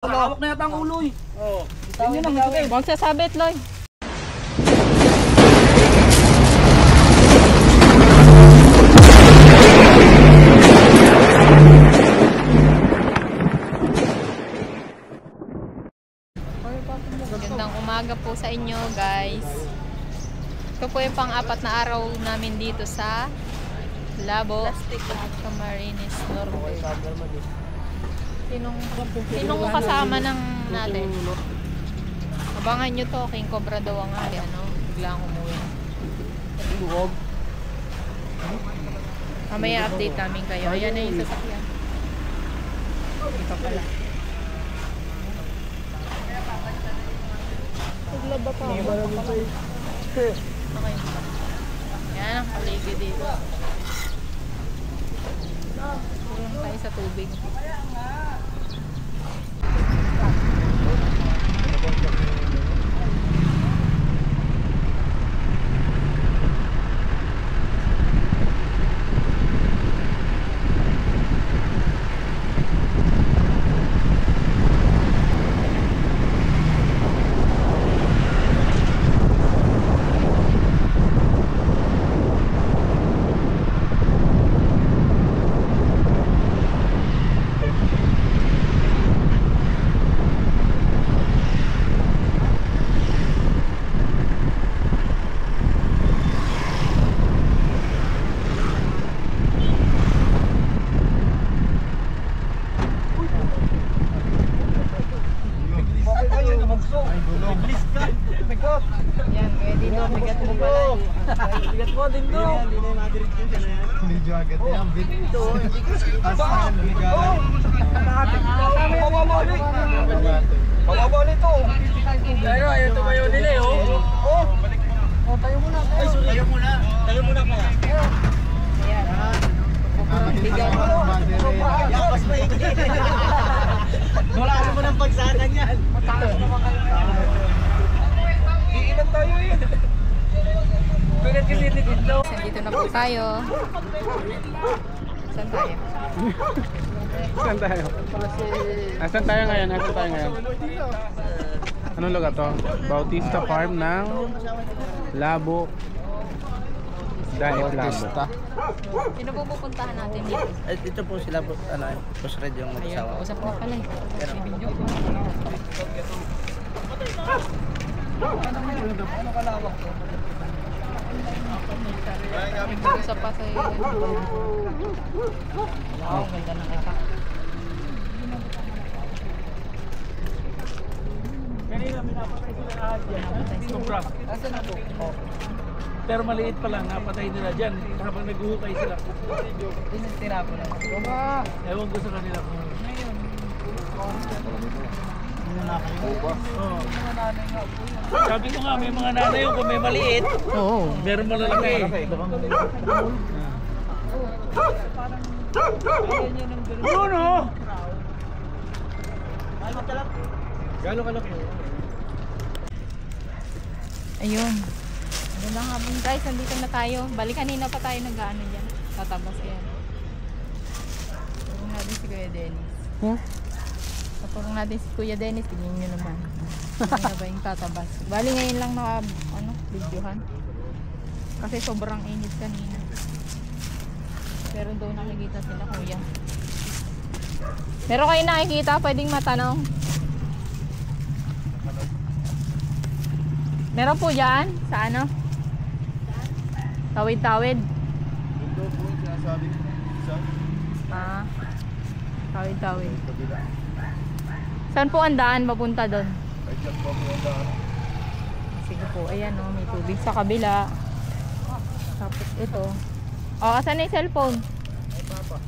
Hawak na yata ang ulo eh. Oo. Tingnan lang ito eh. Huwag sasabit, Loy. Magandang umaga po sa inyo, guys. Ito po yung pang-apat na araw namin dito sa Labo, Camarines Norte. Sinong kasama ng natin? Abangan nyo to, King Cobra daw ang hari, ano? Biglang umuwi. Mamaya update namin kayo. Ayan na yung sasakyan. Ito pala. Naglaba pa ako. Okay. Yan ang paligid dito. Tulong tayo sa tubig. Yan, kaya dito, bigat mo pala. Bigat mo din to. Medyo agad yan. Dito, hindi ko Asan? Mababali to. Pero ayaw tumayo nila eh. Oh, tayo muna. Ay, sorry. Tayo muna. Tayo muna pa. Ayan. Bigat. Yakas pa higit. Wala naman ang pagsanan yan. Matakas naman kayo. Iilan tayo eh. Bigat kasi dito. Dito na po tayo. Saan tayo? Saan tayo? Asan tayo ngayon? Asan tayo ngayon? Anong lugar to? Bautista Farm ng Labo. Dahil Labo. Sino po pupuntahan natin dito? Dito po sila po, Boss Red yung Ayun, mag-asawa. usap na pala eh. Video ko. Ano kalawak to? Usap pa sa iyo. Wow, ganda ng itak. Kanina minapatay sila lahat yan. Sobra. Asan na to? Pero maliit pa lang, napatay nila dyan habang naghuhukay sila. Tinitira po lang. Ewan ko sa kanila kung ngayon. Sabi ko nga, may mga nanay yung kung may maliit, meron malalaki. Ano? Gano'n kalaki? Ayun. Magandang hapon guys, nandito na tayo. Balik kanina pa tayo nag-ano dyan. Tatabas yan. Tapos natin si Kuya Dennis. Tapos natin si Kuya Dennis, tingin nyo naman. Hindi na ba yung tatabas? Bali ngayon lang videohan. Kasi sobrang init kanina. Pero doon nakikita sila kuya. Pero kayo nakikita, pwedeng matanong. Meron po dyan sa ano? Tawid-tawid. Ito po yung sinasabi ko. Tawid-tawid. Saan po ang daan papunta doon? Ay, dyan po ang daan. Sige po, ayan o, may tubig sa kabila. Tapos ito. Asan na yung cellphone? Ay, papa.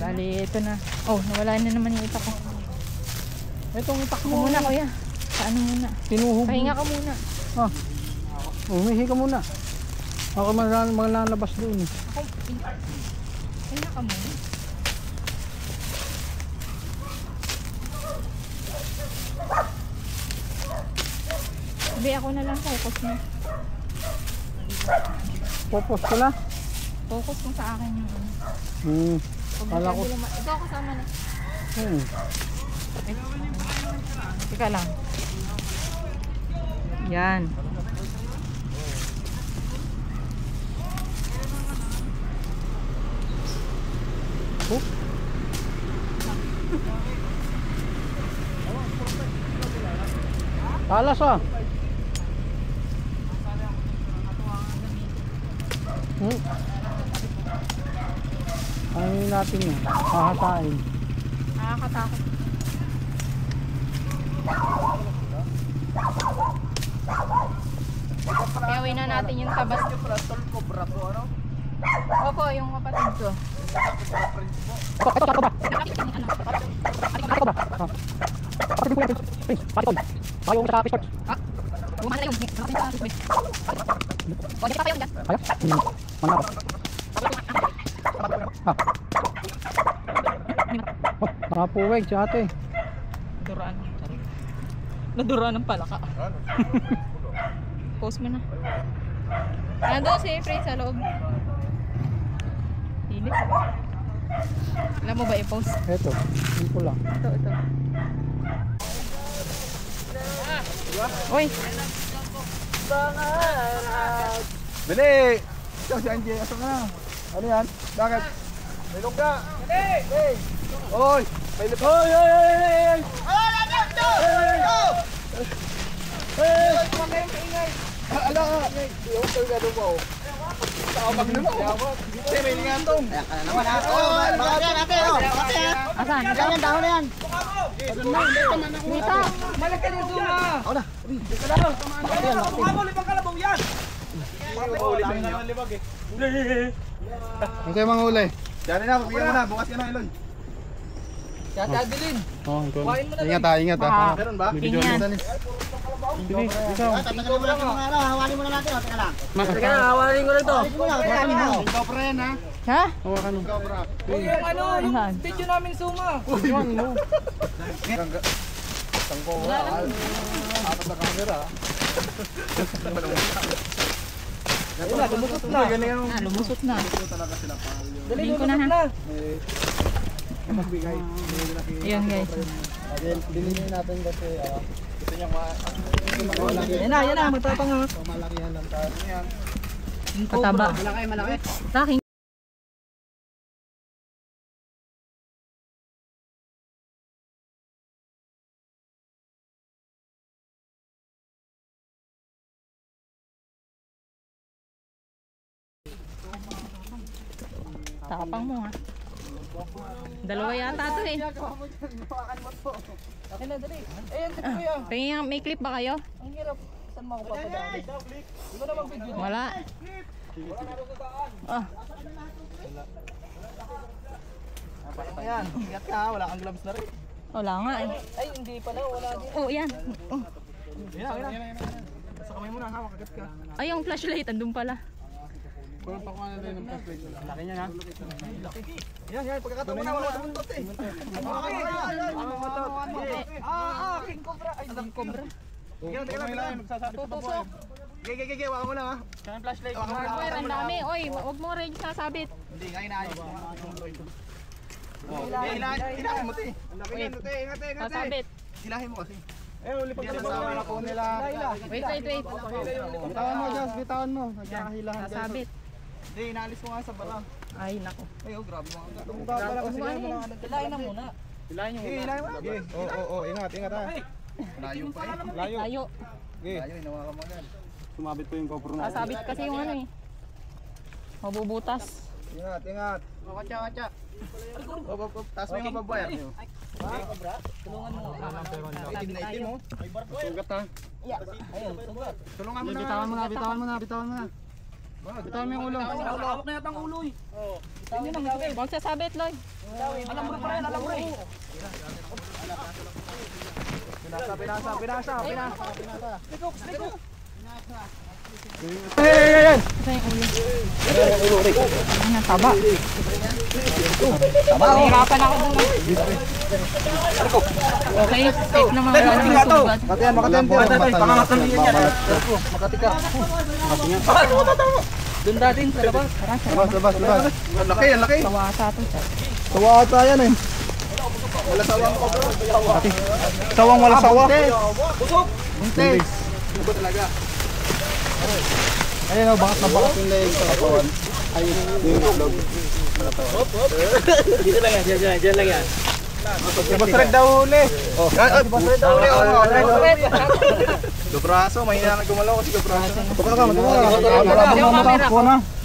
Bali, ito na. Oh, nawala na naman yung itak ko. Itong itak Ako muna kuya. Paano muna? Tinuhog. Pahinga ka muna. Umihi ka muna. Ako malalabas doon. Pahinga ka muna. Sabi ako na lang focus mo. Popos ko na. Focus mo sa akin yung ano. Kala ko. Ikaw kasama na. Teka lang. Yan. Talas ah. Ano natin yun? Hahatain. Nakakatakot. Kayawin na natin yung tabas. Opo, yung kapatid ko. Nakapuweg si ate. Duraan. Naduraan ng palaka. Post mo na. Nandun si Frey sa loob. Init. Alam mo ba i-post? Eto, simple lang. Ito. Uy! Bili! Ikaw si Angie, asa ka na? Ano yan? Bakit? May lungga! Bili! Oy! May lipot! Oy! Oy! Oy! Oy! Oy! Kumakain maingay! Ala! Yung kalgado mo. Takapag naman. Hindi, may lingantong. Kaya ka na naman ha. Baka yan, ate! Asan? Yan, dahon na yan! Dito! Malaki din suma! Ako na! Dito na! Mukha mo, libang kalabong yan! Mahuli sa inyo. Ang kayo mga huli? Diyan na, bigyan mo na. Bukas ka na, Eloy. Oh, ingat ha, ingat ha. Meron ba? Tingnan. Sige, ikaw. Tatangalin mo lang yung ano, hawalin mo na natin. Teka lang. Teka, Hawalin ko lang to. Hawalin mo lang. Ikaw pa rin ha. Ha? hawakan mo. Yung ano, yung video namin suma. Iwan mo. Tangko mo. Apat na camera. Wala, lumusot na. Lumusot na. Talaga sila pa. Bilhin ko na ha. Magbigay. Ayun guys. Bilhin natin kasi gusto niyang yan na, magtatanga. Malaki yan lang tayo. Yan. Pataba. Malaki. Sa akin. Tapang mo ha. Dalawa yata to eh. Akin na, dali. Ayan, dito kuya. Tingin, may clip ba kayo? Ang hirap. Saan mo ako papadali? Hindi ko na mag-video. Wala. Ah, Ayan, ingat ka. Wala kang gloves na rin. wala nga eh. Ay, hindi pala. Wala din. Oh, yan. Oh. Yan. Sa kamay mo na, hawak agad ka. Ay, yung flashlight andun pala. Kung pakuha na rin ng flashlight. Laki niya na. Yan. Pagkakataon mo na. Wala kang mutot eh. King Cobra. Ay, King Cobra. Teka lang. Tutusok. Gege, waka mo lang ha. Saan yung flashlight? Hardware, ang dami. Oy, wag mo rin sasabit. Hindi, nga inaayos mo. Hilahin mo, te. Ingat. Sasabit. Hilahin mo kasi. Eh, uli pag nasabi na po nila. Wait. Bitawan mo, Josh. Bitawan mo. Nagkakahilahan. Sasabit. Hindi, inaalis mo nga sa bara. Ay, nako. Ay, oh, grabe mga agad. Bumaba kasi yan. Hilahin na muna. Hilahin yung Hilahin mo. Oo, ingat ha. Layo pa eh. Tayo. Layo, inawa ka mga. Sumabit po yung GoPro na. Sasabit kasi yung ano eh. Mabubutas. Ingat. Watcha. Taas mo yung mababayar niyo. Tulungan mo. Itim mo. Sugat ha. Tulungan mo na. Bitawan mo na. Bitawan mo yung ulo. Hawak na yatang ulo eh. Huwag sasabit, Loy. Alam mo pa rin. Pinasa. Likok. Hey! Ito yung ulo. Ano, taba. Nahihirapan ako dun. Okay, safe naman. Walang sugat. Makatiyan po. Pangangat ng linya niya. Makati ka. Doon dating sa labas. Labas. Ang laki, ang laki. Kawasa to siya. Sawata yan eh. Wala sawang ko bro. Sawang wala sawa. Busog. Buntis. Busog talaga. Ayun o, bakat na bakat yung leg sa katawan. Ayun yung vlog. Dito lang yan, dyan lang yan. Si Basreg daw huli. Si Basreg daw huli. Dobraso, mahina na gumalaw kasi Dobraso. Tuka ka.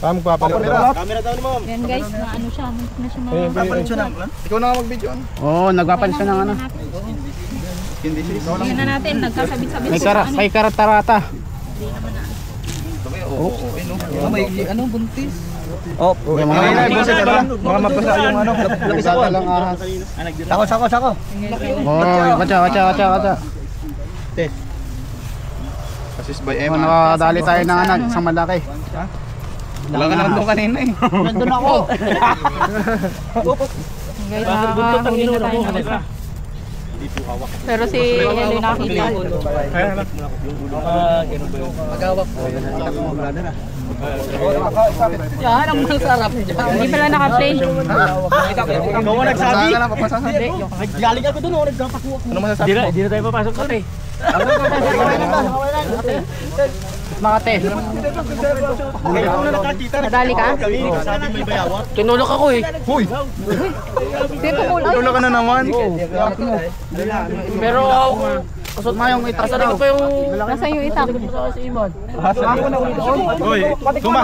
Paano magpapalit? Camera daw ni mom. Yan guys, na ano siya, na siya Papalit siya na. Ikaw na mag-video. Oo, nagpapalit siya ng ano. Hindi siya. Tingnan na natin, nagkasabit-sabit May karatarata. May ano, buntis. Oh, yung mga mapasa yung ano, labis ako lang ahas. Sako. Oh, kacha. Assist by Oh, Emma. nakadali tayo ng anak, isang malaki. Wala ka naman doon kanina eh. Nandun ako. Guys, nakakahuli na tayo ng isa. Pero si Eli nakita. Magawak po. Yan ang masarap dyan. Hindi pala naka-play. Ikaw ang nagsabi. Hindi, joke. Galing ako doon, nagpapakuha ko. Ano masasabi mo? Hindi na tayo papasok kasi. Makate. Ikaw na nakakita. Nadali ka? Tinulok ako eh. Huy! Dito cool. Ay, Tula ka na naman. Pero kusot mo yung itak. Kasali ko pa yung... nasa yung itak. Si Iman. Hoy, Tuma.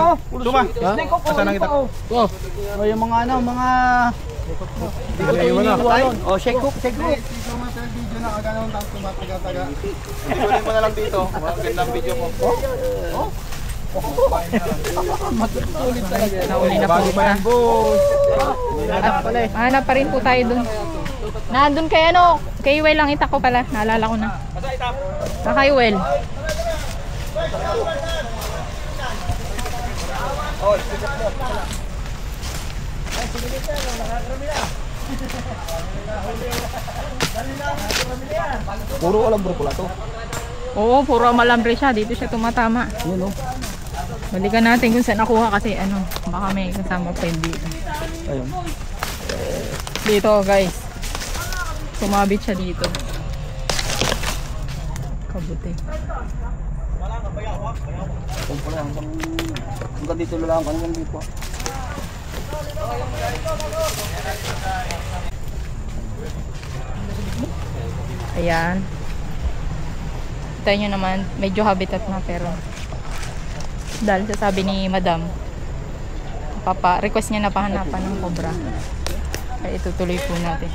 Asan ang itak? O yung mga ano, mga... O, shake hook. Video na kaganaw ng tumataga-taga. Ikunin mo na lang dito. Magandang video mo. Nauli na po isa. Hanap pa rin po tayo dun. Nandun kay ano, kay Well lang itak ko pala. Naalala ko na. Sa kay Well. Puro alam bro pula to. Oo, puro malambre siya. Dito siya tumatama. Balikan natin kung saan nakuha kasi ano, baka may kasama pa yun dito. Dito guys. Sumabit siya dito. Kabuti. Hanggang dito lang hanggang dito. Ayan. Kita nyo naman, medyo habitat na pero dahil sa sabi ni Madam, request niya na pahanapan ng cobra. Kaya itutuloy po natin.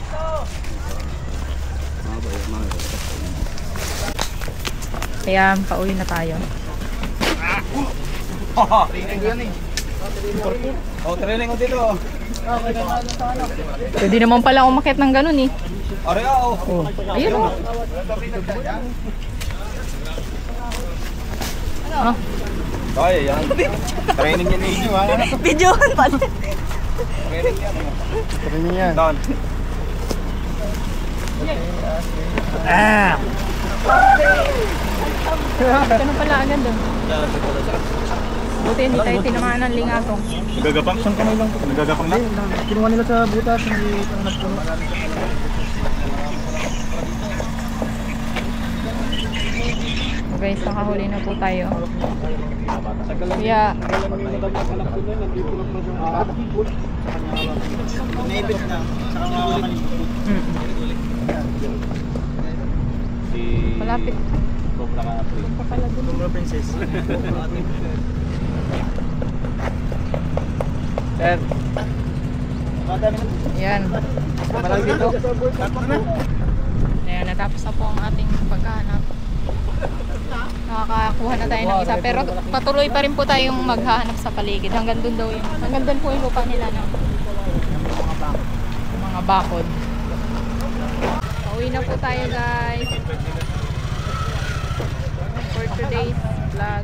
Kaya pauwi na tayo. Training ko dito. Pwede naman pala umakyat ng ganun eh. Oh. Ayun o. Ah, Ay, yan. Training yan eh. videohan pala. Training yan. Training yan. Down. Ganun pala agad doon. Buti hindi tayo tinamaan ng lingatong. Nagagapang? Saan kamay lang? Nagagapang na? Kinuha nila sa butas, hindi ito nagpuno. So guys, nakahuli na po tayo. Kuya, Naibit na. Saka mga malapit. Cobra ka Pa pala dun. Cobra Princess. Sir. Ayan. Marami dito. Ayan, natapos na po ang ating paghahanap. Nakakakuha na tayo ng isa. Pero patuloy pa rin po tayong maghahanap sa paligid. Hanggang dun daw yung, hanggang dun po yung lupa nila ng mga bakod. Pauwi na po tayo guys. For today's vlog.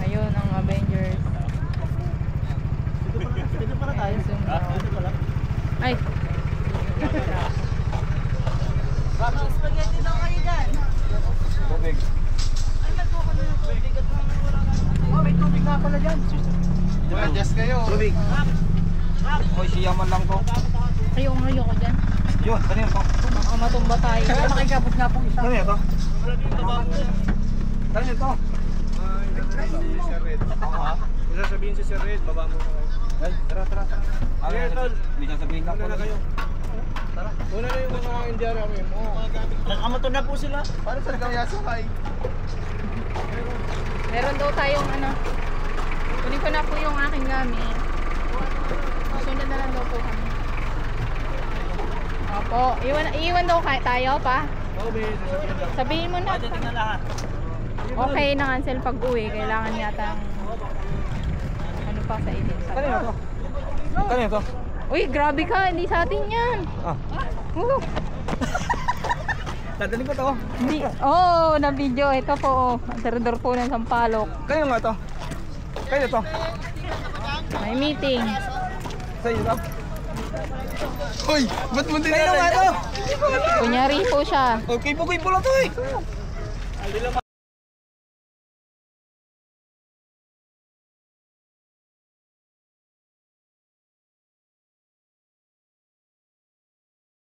Ayun ang Avengers. Ay. Tubig. Hoy, siyaman lang to. Ayoko dyan. Yun, kanina to. Baka matumba tayo. Nakikabot nga pong isa. Kanina to. Kanina to. Isa sabihin si Sir Red, baba mo na kayo. Ay, tara. Sige, tol. Hindi sasabihin lang Una po. na kayo. Tara. Una na yung mga Indiara mo yun. Nakamato na po sila. Paano sa kaya sakay? Meron daw tayong ano. Kunin ko na po yung aking gamit. Sunod na lang daw po kami. Opo. Iwan daw tayo pa. Oo, may sasabihin lang. Sabihin mo na. na lahat. Okay na cancel pag uwi. Kailangan yata ano pa sa init. Kanina to. Kanina to. Uy, grabe ka. Hindi sa atin yan. Ah. Dadaling ko to. Hindi. Oh, na video. Ito po. Oh. Servidor po ng Sampalok. Kanina nga to. Kanina to. May meeting. Sa inyo to. Hoy, ba't mo dinala? Kanina nga to. Kunyari po siya. Okay, pukoy pula to eh.